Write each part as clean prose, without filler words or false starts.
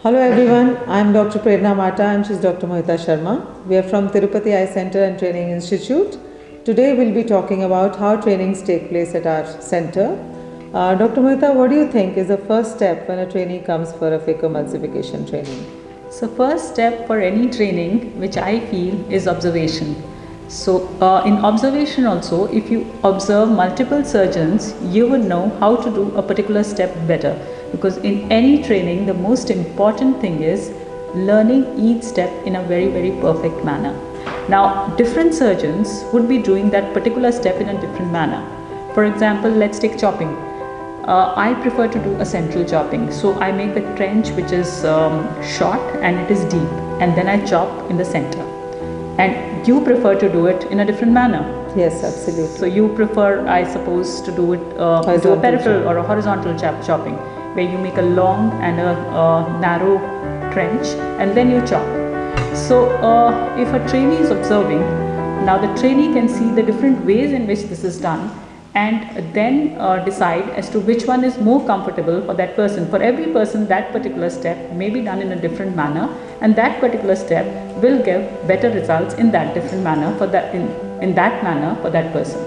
Hello everyone, I am Dr. Prerna Mata and she is Dr. Mohita Sharma. We are from Tirupati Eye Center and Training Institute. Today we will be talking about how trainings take place at our center. Dr. Mohita, what do you think is the first step when a trainee comes for a phacoemulsification training? So first step for any training, which I feel, is observation. So in observation also, if you observe multiple surgeons, you would know how to do a particular step better. Because in any training, the most important thing is learning each step in a very, very perfect manner. Now, different surgeons would be doing that particular step in a different manner. For example, let's take chopping. I prefer to do a central chopping. So I make a trench which is short and it is deep, and then I chop in the center. And you prefer to do it in a different manner. Yes, absolutely. So you prefer, I suppose, to do it do a peripheral or a horizontal chopping, where you make a long and a narrow trench and then you chop. So if a trainee is observing, now the trainee can see the different ways in which this is done and then decide as to which one is more comfortable for that person. For every person, that particular step may be done in a different manner, and that particular step will give better results in that different manner for that in that manner for that person.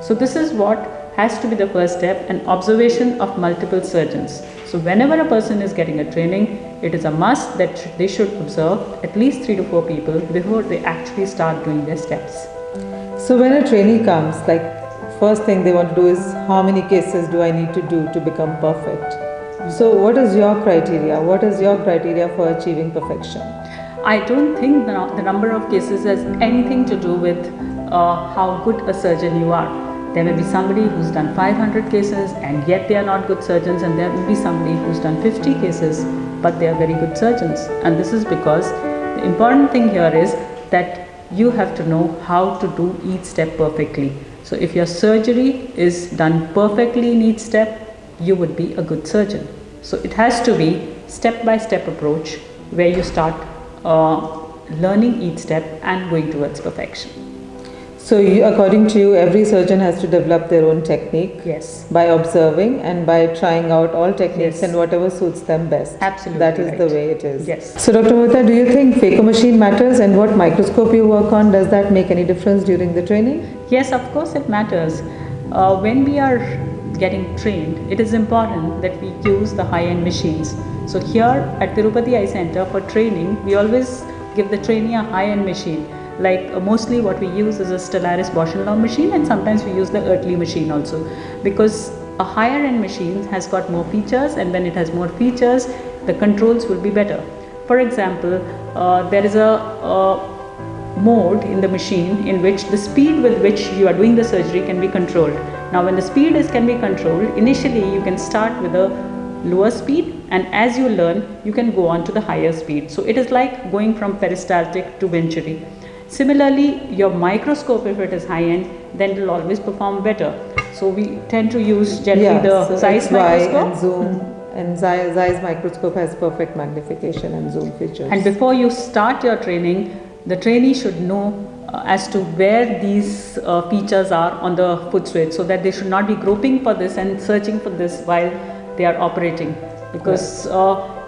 So this is what has to be the first step, an observation of multiple surgeons. So whenever a person is getting a training, it is a must that they should observe at least 3 to 4 people before they actually start doing their steps. So when a trainee comes, like first thing they want to do is how many cases do I need to do to become perfect? So what is your criteria? What is your criteria for achieving perfection? I don't think the number of cases has anything to do with how good a surgeon you are. There may be somebody who's done 500 cases and yet they are not good surgeons, and there may be somebody who's done 50 cases but they are very good surgeons. And this is because the important thing here is that you have to know how to do each step perfectly. So if your surgery is done perfectly in each step, you would be a good surgeon. So it has to be step-by-step approach where you start learning each step and going towards perfection. So according to you, every surgeon has to develop their own technique. Yes. By observing and by trying out all techniques, yes, and whatever suits them best. Absolutely. That is right. the way it is. Yes. So Dr. Mohita, do you think phaco machine matters, and what microscope you work on? Does that make any difference during the training? Yes, of course it matters. When we are getting trained, it is important that we use the high-end machines. So here at Tirupati Eye Center for training, we always give the trainee a high-end machine. Like mostly what we use is a Stellaris Bausch & Lomb machine, and sometimes we use the Oertli machine also, because a higher end machine has got more features, and when it has more features, the controls will be better. For example, there is a mode in the machine in which the speed with which you are doing the surgery can be controlled. Now when the speed can be controlled, initially you can start with a lower speed, and as you learn, you can go on to the higher speed. So it is like going from peristaltic to venturi. Similarly, your microscope, if it is high-end, then it will always perform better. So we tend to use generally the Zeiss microscope. And zoom, and Zeiss microscope has perfect magnification and zoom features. And before you start your training, the trainee should know as to where these features are on the foot switch, so that they should not be groping for this and searching for this while they are operating. Because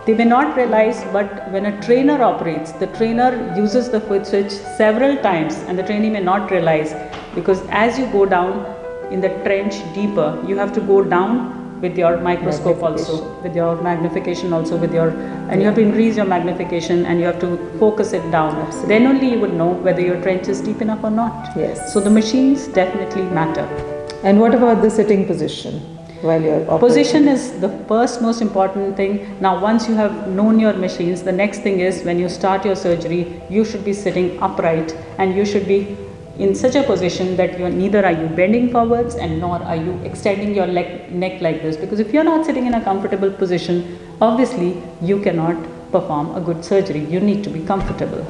they may not realize, but when a trainer operates, the trainer uses the foot switch several times and the trainee may not realize, because as you go down in the trench deeper, you have to go down with your microscope also, with your magnification also, and you have to increase your magnification and you have to focus it down. Absolutely. Then only you would know whether your trench is deep enough or not. Yes. So the machines definitely matter. And what about the sitting position? While you're operating? Position is the first most important thing. Now once you have known your machines, the next thing is when you start your surgery, you should be sitting upright and you should be in such a position that neither are you bending forwards and nor are you extending your neck like this, because if you're not sitting in a comfortable position, obviously you cannot perform a good surgery. You need to be comfortable.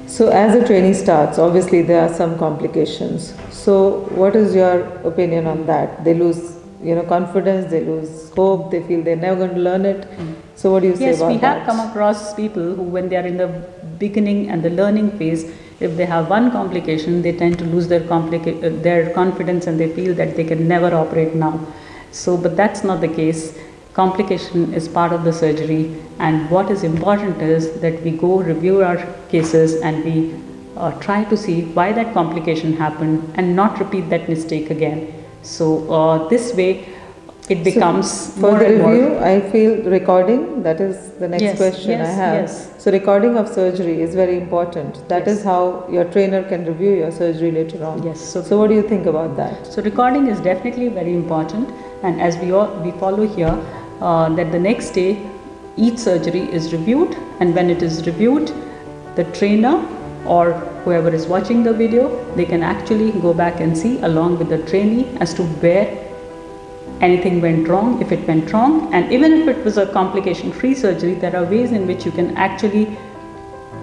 So as the training starts, obviously there are some complications. So what is your opinion on that? They lose confidence, they lose hope, they feel they're never going to learn it. So what do you say about that? Yes, we have come across people who, when they are in the beginning and the learning phase, if they have one complication, they tend to lose their confidence and they feel that they can never operate now. So, but that's not the case. complication is part of the surgery, and what is important is that we go review our cases and we try to see why that complication happened and not repeat that mistake again. So this way it becomes for more the and review, more. I feel recording, that is the next Yes, question yes, I have. yes. So recording of surgery is very important. That Yes. is how your trainer can review your surgery later on. Yes, So what do you think about that? So recording is definitely very important, and as we follow here that the next day each surgery is reviewed, and when it is reviewed, the trainer or whoever is watching the video, they can actually go back and see along with the trainee as to where anything went wrong, if it went wrong, and even if it was a complication-free surgery, there are ways in which you can actually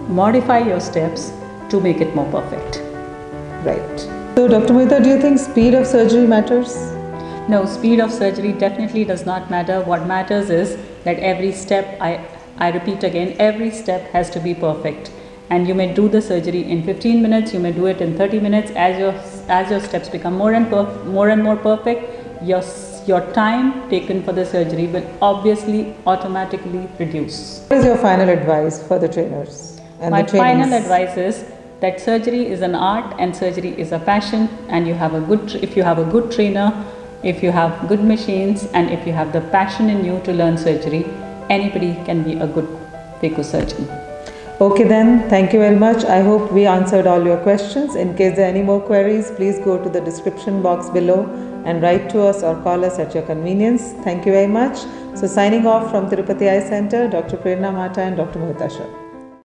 modify your steps to make it more perfect. Right. So Dr. Mohita, do you think speed of surgery matters? No, speed of surgery definitely does not matter. What matters is that every step, I repeat again, every step has to be perfect. And you may do the surgery in 15 minutes, you may do it in 30 minutes. As your steps become more and more perfect, your time taken for the surgery will obviously automatically reduce. What is your final advice for the trainers and My the trainees? final advice is that surgery is an art and surgery is a passion, and if you have a good trainer, if you have good machines, and if you have the passion in you to learn surgery, anybody can be a good phaco surgeon. Okay then, thank you very much. I hope we answered all your questions. In case there are any more queries, please go to the description box below and write to us or call us at your convenience. Thank you very much. So signing off from Tirupati Eye Center, Dr. Prerna Mata and Dr. Mohita Sharma.